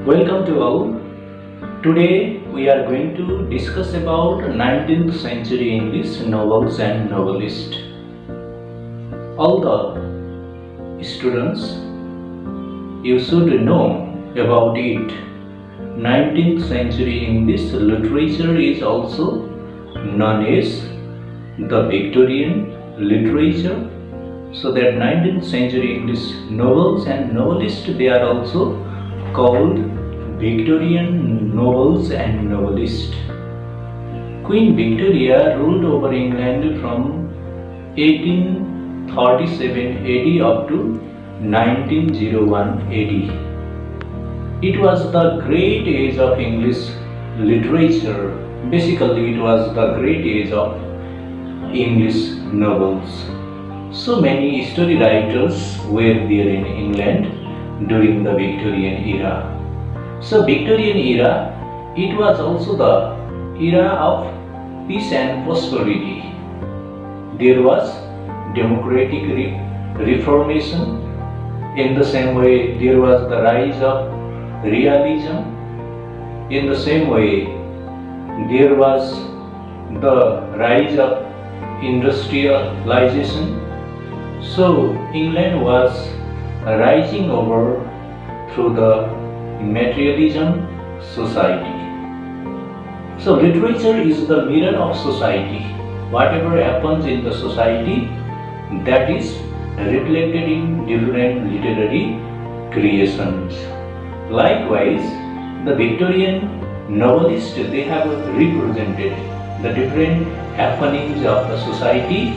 Welcome to all. Today we are going to discuss about 19th century English novels and novelists. All the students, you should know about it. 19th century English literature is also known as the Victorian literature. So that 19th century English novels and novelists, they are also called Victorian novels and novelists. Queen Victoria ruled over England from 1837 AD up to 1901 AD. It was the great age of English literature. Basically, it was the great age of English novels. So many story writers were there in England during the Victorian era. So Victorian era, it was also the era of peace and prosperity. There was democratic reformation. In the same way, there was the rise of realism. In the same way, there was the rise of industrialization. So England was rising over through the materialism society. So literature is the mirror of society. Whatever happens in the society, that is reflected in different literary creations. Likewise, the Victorian novelists, they have represented the different happenings of the society,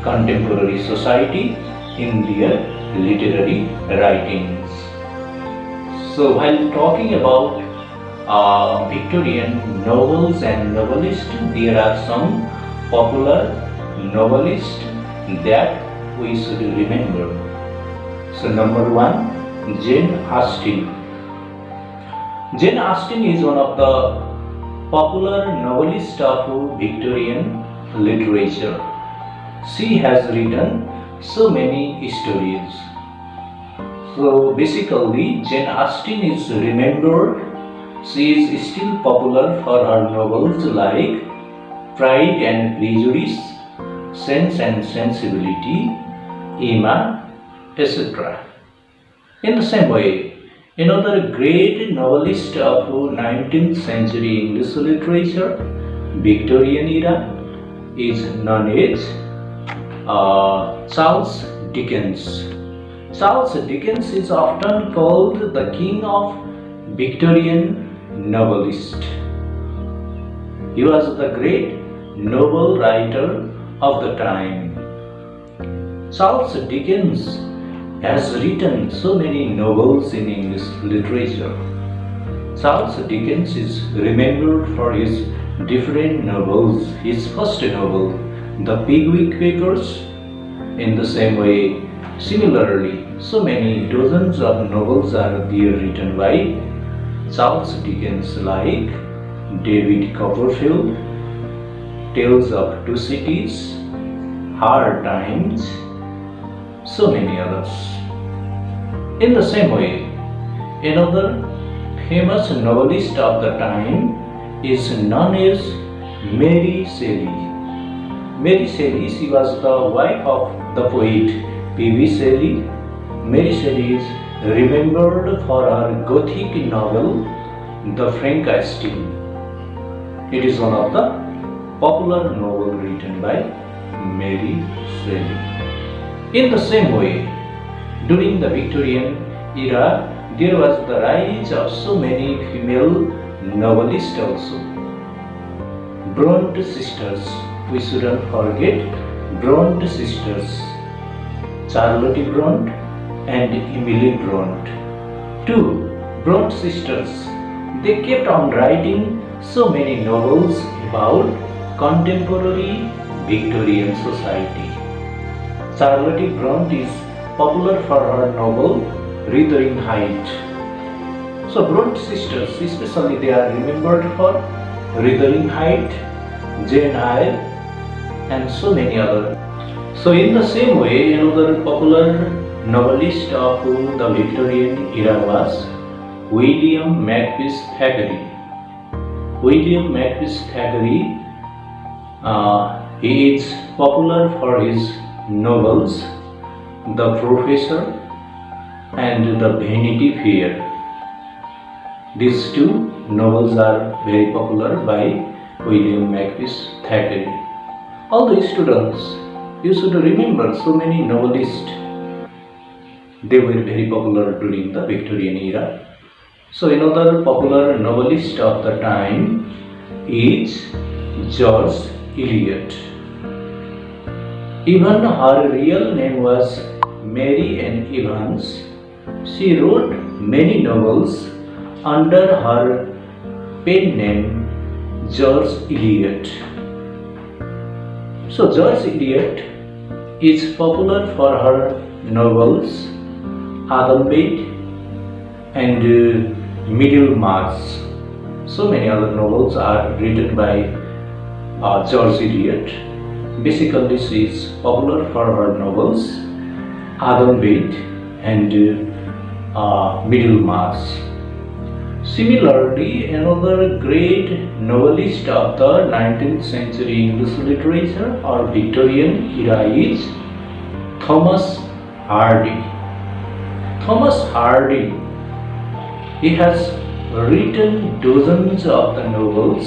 contemporary society, in their literary writings. So while talking about Victorian novels and novelists, there are some popular novelists that we should remember. So number one, Jane Austen. Jane Austen is one of the popular novelists of Victorian literature. She has written so many stories. So basically, Jane Austen is remembered. She is still popular for her novels like Pride and Prejudice, Sense and Sensibility, Emma, etc. In the same way, another great novelist of 19th century English literature, Victorian era, is known as Charles Dickens. Charles Dickens is often called the king of Victorian novelists. He was the great novel writer of the time. Charles Dickens has written so many novels in English literature. Charles Dickens is remembered for his different novels. His first novel, The Pickwick Papers. In the same way, similarly, so many dozens of novels are there written by Charles Dickens, like David Copperfield, Tales of Two Cities, Hard Times, so many others. In the same way, another famous novelist of the time is known as Mary Shelley. Mary Shelley, she was the wife of the poet P.B. Shelley. Mary Shelley is remembered for her Gothic novel, The Frankenstein. It is one of the popular novels written by Mary Shelley. In the same way, during the Victorian era, there was the rise of so many female novelists also. Bronte sisters, we shouldn't forget Bronte sisters, Charlotte Bronte and Emily Bronte. Two Bronte sisters, they kept on writing so many novels about contemporary Victorian society. Charlotte Bronte is popular for her novel Wuthering Heights. So Bronte sisters, especially, they are remembered for Wuthering Heights, Jane Eyre, and so many other. So in the same way, another popular novelist of the Victorian era was William Makepeace Thackeray. William Makepeace Thackeray, he is popular for his novels The Professor and The Vanity Fair. These two novels are very popular by William Makepeace Thackeray. All the students, you should remember so many novelists. They were very popular during the Victorian era. So another popular novelist of the time is George Eliot. Even her real name was Mary Ann Evans. She wrote many novels under her pen name George Eliot. So George Eliot is popular for her novels Adambate and Middlemarch. So many other novels are written by George Eliot. Basically, she is popular for her novels Adambate and Middlemarch. Similarly, another great novelist of the 19th century English literature or Victorian era is Thomas Hardy. Thomas Hardy, he has written dozens of the novels.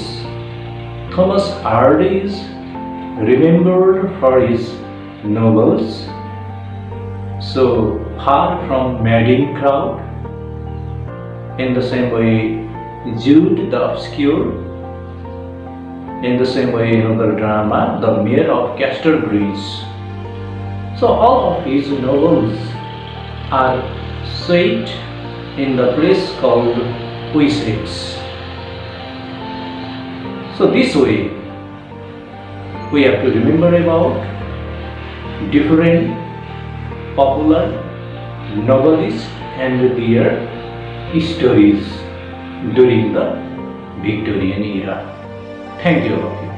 Thomas Hardy is remembered for his novels So Far from Madding Crowd, in the same way Jude the Obscure, in the same way another drama, The Mayor of Casterbridge. So all of his novels are set in the place called Wessex. So this way we have to remember about different popular novelists and their stories during the Victorian era. Thank you all of you.